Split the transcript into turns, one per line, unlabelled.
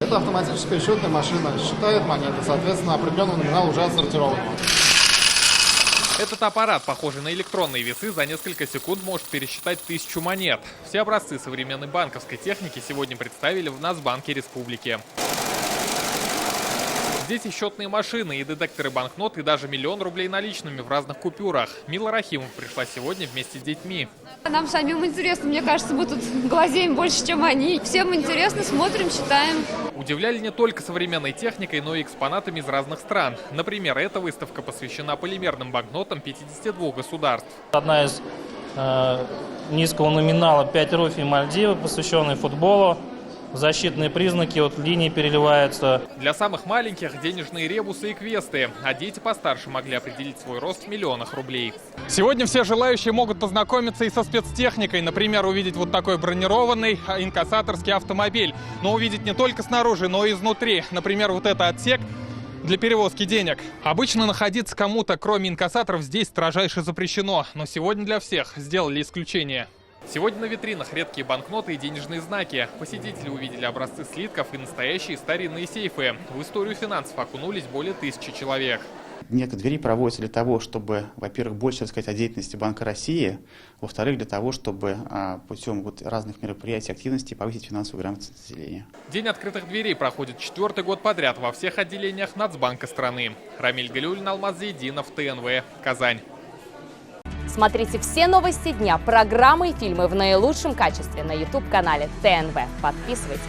Это автоматическая счетная машина, считает монеты, соответственно, определенный номинал уже отсортирован.
Этот аппарат, похожий на электронные весы, за несколько секунд может пересчитать 1000 монет. Все образцы современной банковской техники сегодня представили в Нацбанке Республики. Здесь и счетные машины, и детекторы банкнот, и даже 1 000 000 рублей наличными в разных купюрах. Мила Рахимова пришла сегодня вместе с детьми.
Нам самим интересно, мне кажется, мы тут глазеем больше, чем они. Всем интересно, смотрим, читаем.
Удивляли не только современной техникой, но и экспонатами из разных стран. Например, эта выставка посвящена полимерным банкнотам 52 государств.
Одна из низкого номинала 5 руфий Мальдивы, посвященная футболу. Защитные признаки от линии переливаются.
Для самых маленьких денежные ребусы и квесты, а дети постарше могли определить свой рост в миллионах рублей. Сегодня все желающие могут познакомиться и со спецтехникой. Например, увидеть вот такой бронированный инкассаторский автомобиль. Но увидеть не только снаружи, но и изнутри. Например, вот это отсек для перевозки денег. Обычно находиться кому-то, кроме инкассаторов, здесь строжайше запрещено. Но сегодня для всех сделали исключение. Сегодня на витринах редкие банкноты и денежные знаки. Посетители увидели образцы слитков и настоящие старинные сейфы. В историю финансов окунулись более 1000 человек.
Дни открытых проводятся для того, чтобы, во-первых, больше рассказать о деятельности Банка России, во-вторых, для того, чтобы путем разных мероприятий, активностей повысить финансовую грамотность населения.
День открытых дверей проходит 4-й год подряд во всех отделениях Нацбанка страны. Рамиль Галиуллин, Алмаз Зайдинов, ТНВ, Казань.
Смотрите все новости дня, программы и фильмы в наилучшем качестве на YouTube-канале ТНВ. Подписывайтесь.